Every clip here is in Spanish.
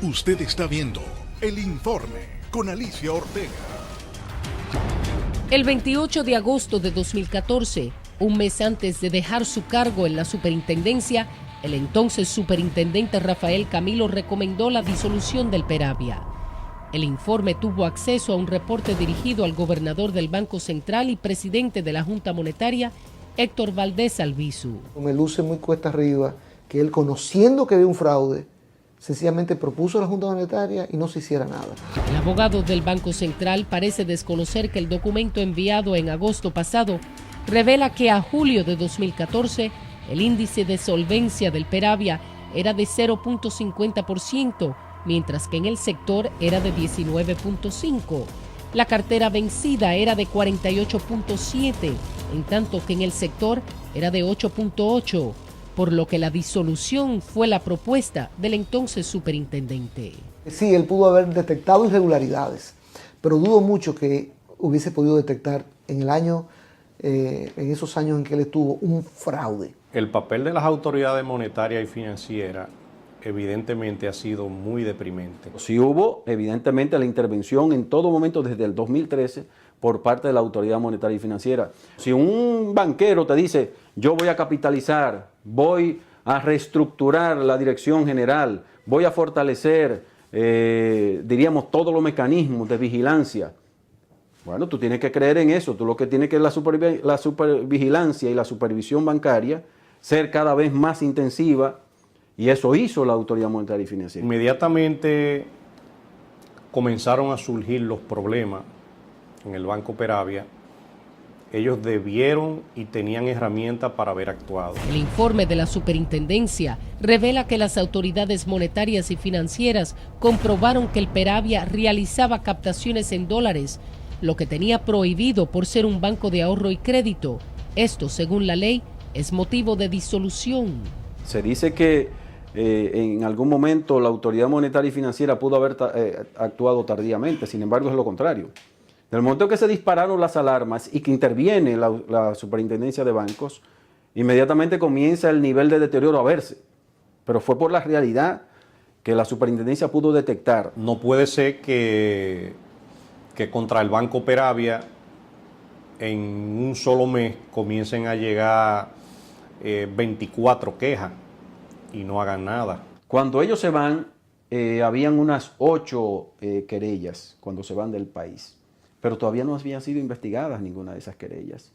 Usted está viendo El Informe con Alicia Ortega. El 28 de agosto de 2014, un mes antes de dejar su cargo en la superintendencia, el entonces superintendente Rafael Camilo recomendó la disolución del Peravia. El informe tuvo acceso a un reporte dirigido al gobernador del Banco Central y presidente de la Junta Monetaria, Héctor Valdés Albizu. Me luce muy cuesta arriba que él, conociendo que había un fraude, sencillamente propuso a la Junta Monetaria y no se hiciera nada. El abogado del Banco Central parece desconocer que el documento enviado en agosto pasado revela que a julio de 2014 el índice de solvencia del Peravia era de 0.50%, mientras que en el sector era de 19.5%. La cartera vencida era de 48.7%, en tanto que en el sector era de 8.8%. Por lo que la disolución fue la propuesta del entonces superintendente. Sí, él pudo haber detectado irregularidades, pero dudo mucho que hubiese podido detectar en esos años en que él estuvo, un fraude. El papel de las autoridades monetarias y financieras evidentemente ha sido muy deprimente. Sí hubo evidentemente la intervención en todo momento desde el 2013 por parte de la autoridad monetaria y financiera. Si un banquero te dice, yo voy a capitalizar, voy a reestructurar la dirección general, voy a fortalecer, diríamos, todos los mecanismos de vigilancia, bueno, tú tienes que creer en eso. Tú lo que tienes que es la supervigilancia y la supervisión bancaria ser cada vez más intensiva, y eso hizo la autoridad monetaria y financiera. Inmediatamente comenzaron a surgir los problemas en el Banco Peravia. Ellos debieron y tenían herramientas para haber actuado. El informe de la superintendencia revela que las autoridades monetarias y financieras comprobaron que el Peravia realizaba captaciones en dólares, lo que tenía prohibido por ser un banco de ahorro y crédito. Esto, según la ley, es motivo de disolución. Se dice que en algún momento la autoridad monetaria y financiera pudo haber actuado tardíamente, sin embargo es lo contrario. Del momento que se dispararon las alarmas y que interviene la superintendencia de bancos, inmediatamente comienza el nivel de deterioro a verse. Pero fue por la realidad que la superintendencia pudo detectar. No puede ser que contra el Banco Peravia en un solo mes comiencen a llegar 24 quejas y no hagan nada. Cuando ellos se van, habían unas 8 querellas cuando se van del país. Pero todavía no habían sido investigadas ninguna de esas querellas.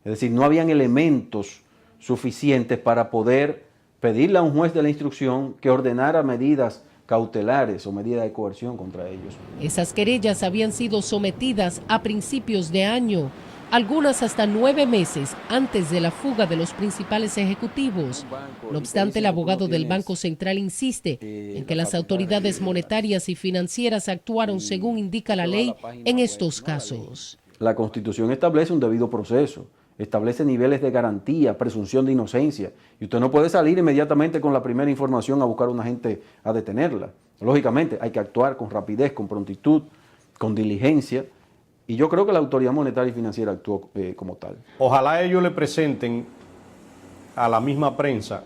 Es decir, no habían elementos suficientes para poder pedirle a un juez de la instrucción que ordenara medidas cautelares o medidas de coerción contra ellos. Esas querellas habían sido sometidas a principios de año, algunas hasta 9 meses antes de la fuga de los principales ejecutivos. No obstante, el abogado del Banco Central insiste en que las autoridades monetarias y financieras actuaron según indica la ley en estos casos. La Constitución establece un debido proceso, establece niveles de garantía, presunción de inocencia, y usted no puede salir inmediatamente con la primera información a buscar a una gente a detenerla. Lógicamente hay que actuar con rapidez, con prontitud, con diligencia, y yo creo que la autoridad monetaria y financiera actuó como tal. Ojalá ellos le presenten a la misma prensa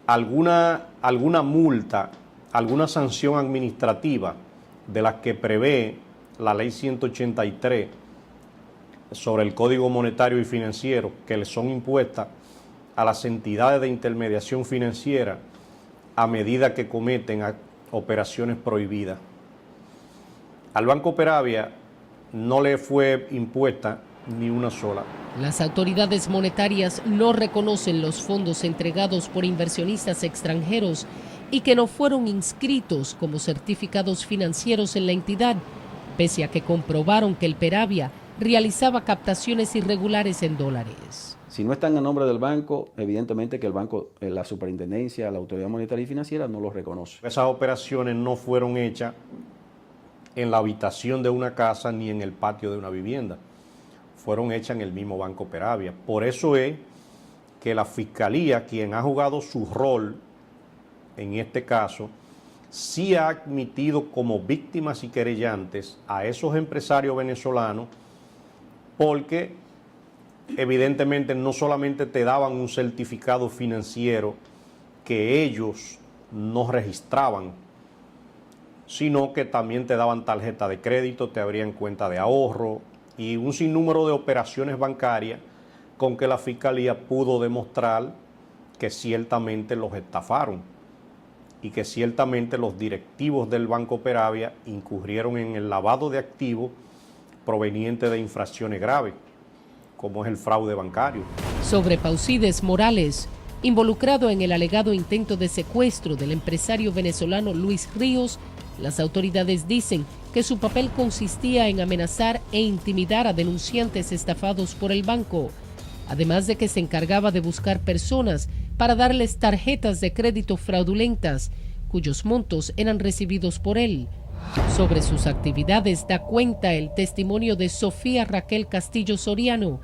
alguna multa, alguna sanción administrativa de las que prevé la ley 183 sobre el Código Monetario y Financiero, que le son impuestas a las entidades de intermediación financiera a medida que cometen operaciones prohibidas. Al Banco Peravia no le fue impuesta ni una sola. Las autoridades monetarias no reconocen los fondos entregados por inversionistas extranjeros y que no fueron inscritos como certificados financieros en la entidad, pese a que comprobaron que el Peravia realizaba captaciones irregulares en dólares. Si no están a nombre del banco, evidentemente que el banco, la superintendencia, la autoridad monetaria y financiera no los reconoce. Esas operaciones no fueron hechas en la habitación de una casa ni en el patio de una vivienda. Fueron hechas en el mismo Banco Peravia. Por eso es que la Fiscalía, quien ha jugado su rol en este caso, sí ha admitido como víctimas y querellantes a esos empresarios venezolanos, porque evidentemente no solamente te daban un certificado financiero que ellos no registraban, sino que también te daban tarjeta de crédito, te abrían cuenta de ahorro y un sinnúmero de operaciones bancarias con que la Fiscalía pudo demostrar que ciertamente los estafaron y que ciertamente los directivos del Banco Peravia incurrieron en el lavado de activos proveniente de infracciones graves, como es el fraude bancario. Sobre Pausides Morales, involucrado en el alegado intento de secuestro del empresario venezolano Luis Ríos, las autoridades dicen que su papel consistía en amenazar e intimidar a denunciantes estafados por el banco, además de que se encargaba de buscar personas para darles tarjetas de crédito fraudulentas, cuyos montos eran recibidos por él. Sobre sus actividades da cuenta el testimonio de Sofía Raquel Castillo Soriano,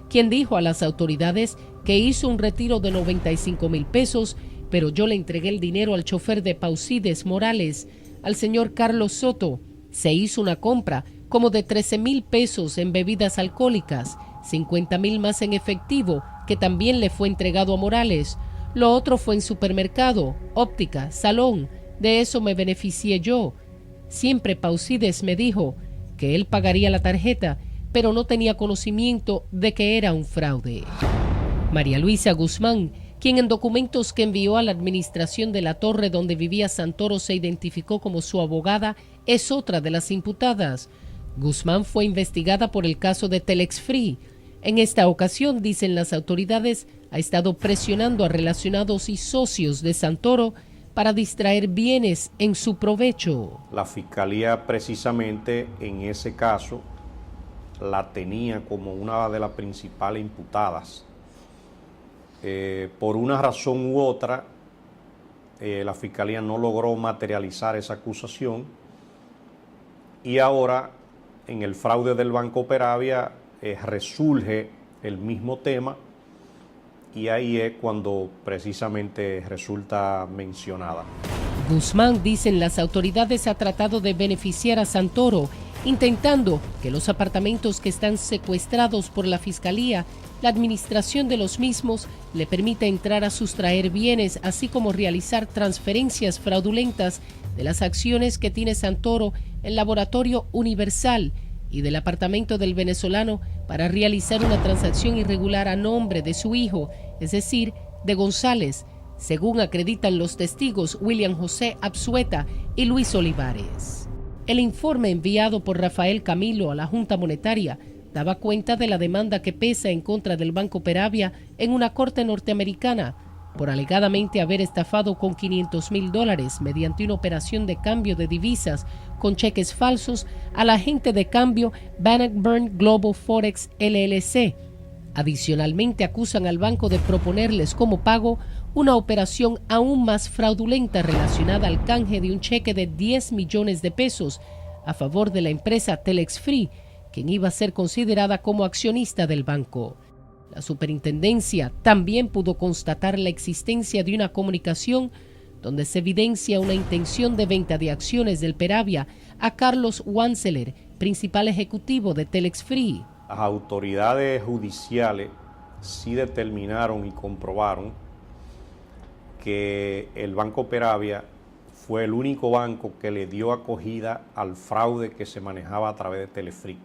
quien dijo a las autoridades que hizo un retiro de 95,000 pesos, pero yo le entregué el dinero al chofer de Pausides Morales, al señor Carlos Soto. Se hizo una compra como de 13,000 pesos en bebidas alcohólicas, 50,000 más en efectivo, que también le fue entregado a Morales. Lo otro fue en supermercado, óptica, salón. De eso me beneficié yo. Siempre Pausides me dijo que él pagaría la tarjeta, pero no tenía conocimiento de que era un fraude. María Luisa Guzmán, quien en documentos que envió a la administración de la torre donde vivía Santoro se identificó como su abogada, es otra de las imputadas. Guzmán fue investigada por el caso de Telex Free. En esta ocasión, dicen las autoridades, ha estado presionando a relacionados y socios de Santoro para distraer bienes en su provecho. La Fiscalía precisamente en ese caso la tenía como una de las principales imputadas. Por una razón u otra, la Fiscalía no logró materializar esa acusación y ahora en el fraude del Banco Peravia resurge el mismo tema y ahí es cuando precisamente resulta mencionada. Guzmán, dicen las autoridades, ha tratado de beneficiar a Santoro, intentando que los apartamentos que están secuestrados por la Fiscalía, la administración de los mismos, le permita entrar a sustraer bienes, así como realizar transferencias fraudulentas de las acciones que tiene Santoro en Laboratorio Universal y del apartamento del venezolano para realizar una transacción irregular a nombre de su hijo, es decir, de González, según acreditan los testigos William José Absueta y Luis Olivares. El informe enviado por Rafael Camilo a la Junta Monetaria daba cuenta de la demanda que pesa en contra del Banco Peravia en una corte norteamericana por alegadamente haber estafado con $500,000 mediante una operación de cambio de divisas con cheques falsos al agente de cambio Bannockburn Global Forex LLC. Adicionalmente acusan al banco de proponerles como pago una operación aún más fraudulenta relacionada al canje de un cheque de 10 millones de pesos a favor de la empresa Telex Free, quien iba a ser considerada como accionista del banco. La superintendencia también pudo constatar la existencia de una comunicación donde se evidencia una intención de venta de acciones del Peravia a Carlos Wanzeler, principal ejecutivo de Telex Free. Las autoridades judiciales sí determinaron y comprobaron que el Banco Peravia fue el único banco que le dio acogida al fraude que se manejaba a través de Telefree.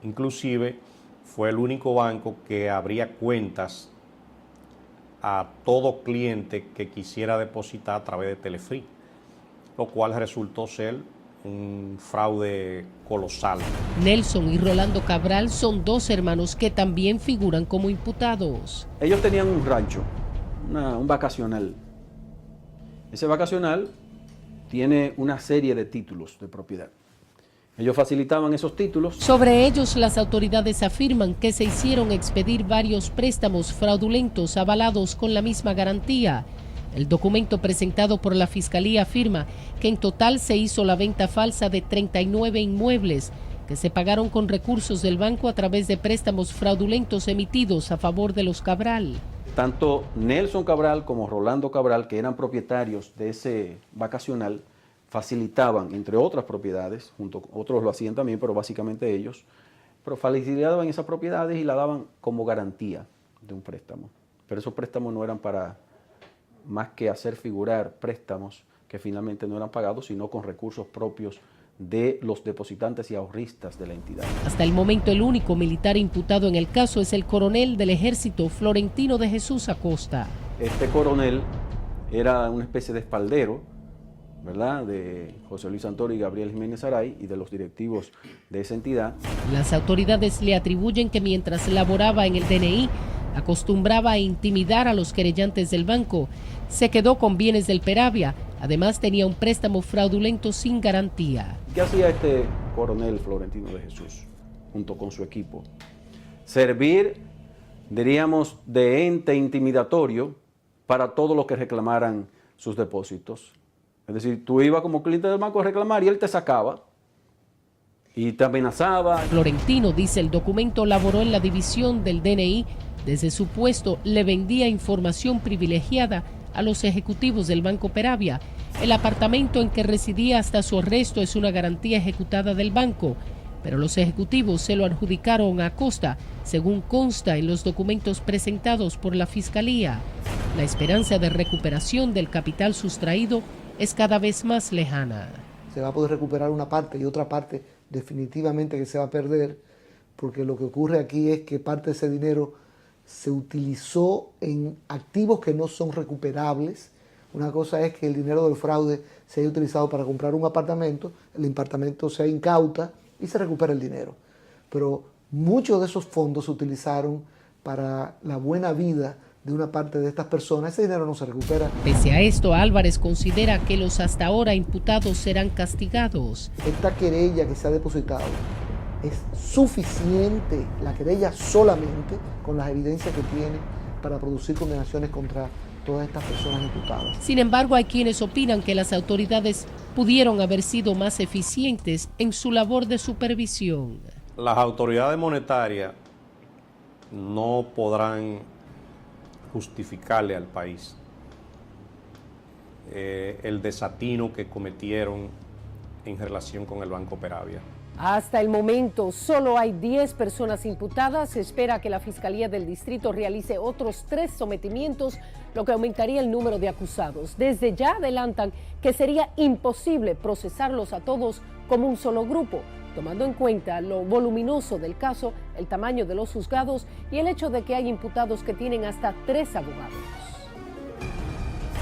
Inclusive fue el único banco que abría cuentas a todo cliente que quisiera depositar a través de Telefree, lo cual resultó ser un fraude colosal. Nelson y Rolando Cabral son dos hermanos que también figuran como imputados. Ellos tenían un rancho, un vacacional. Ese vacacional tiene una serie de títulos de propiedad. Ellos facilitaban esos títulos. Sobre ellos, las autoridades afirman que se hicieron expedir varios préstamos fraudulentos avalados con la misma garantía. El documento presentado por la Fiscalía afirma que en total se hizo la venta falsa de 39 inmuebles que se pagaron con recursos del banco a través de préstamos fraudulentos emitidos a favor de los Cabral. Tanto Nelson Cabral como Rolando Cabral, que eran propietarios de ese vacacional, facilitaban, entre otras propiedades, otros lo hacían también, pero básicamente ellos, pero facilitaban esas propiedades y la daban como garantía de un préstamo. Pero esos préstamos no eran para más que hacer figurar préstamos que finalmente no eran pagados, sino con recursos propios de los depositantes y ahorristas de la entidad. Hasta el momento, el único militar imputado en el caso es el coronel del ejército Florentino de Jesús Acosta. Este coronel era una especie de espaldero, ¿verdad?, de José Luis Santoro y Gabriel Jiménez Aray y de los directivos de esa entidad. Las autoridades le atribuyen que mientras laboraba en el DNI, acostumbraba a intimidar a los querellantes del banco, se quedó con bienes del Peravia, además tenía un préstamo fraudulento sin garantía. ¿Qué hacía este coronel Florentino de Jesús junto con su equipo? Servir, diríamos, de ente intimidatorio para todos los que reclamaran sus depósitos. Es decir, tú ibas como cliente del banco a reclamar y él te sacaba y te amenazaba. Florentino, dice el documento, laboró en la división del DNI. Desde su puesto le vendía información privilegiada a los ejecutivos del Banco Peravia. El apartamento en que residía hasta su arresto es una garantía ejecutada del banco, pero los ejecutivos se lo adjudicaron a Acosta, según consta en los documentos presentados por la Fiscalía. La esperanza de recuperación del capital sustraído es cada vez más lejana. Se va a poder recuperar una parte y otra parte definitivamente que se va a perder, porque lo que ocurre aquí es que parte de ese dinero se utilizó en activos que no son recuperables. Una cosa es que el dinero del fraude se haya utilizado para comprar un apartamento, el apartamento se incauta y se recupera el dinero. Pero muchos de esos fondos se utilizaron para la buena vida de una parte de estas personas. Ese dinero no se recupera. Pese a esto, Álvarez considera que los hasta ahora imputados serán castigados. Esta querella que se ha depositado es suficiente, la querella solamente, con las evidencias que tiene, para producir condenaciones contra todas estas personas imputadas. Sin embargo, hay quienes opinan que las autoridades pudieron haber sido más eficientes en su labor de supervisión. Las autoridades monetarias no podrán justificarle al país el desatino que cometieron en relación con el Banco Peravia. Hasta el momento, solo hay 10 personas imputadas. Se espera que la Fiscalía del Distrito realice otros 3 sometimientos, lo que aumentaría el número de acusados. Desde ya adelantan que sería imposible procesarlos a todos como un solo grupo, tomando en cuenta lo voluminoso del caso, el tamaño de los juzgados y el hecho de que hay imputados que tienen hasta 3 abogados.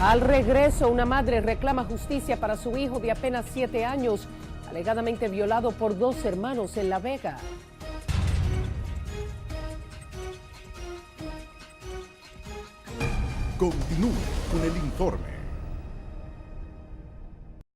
Al regreso, una madre reclama justicia para su hijo de apenas 7 años, alegadamente violado por 2 hermanos en La Vega. Continúe con el informe.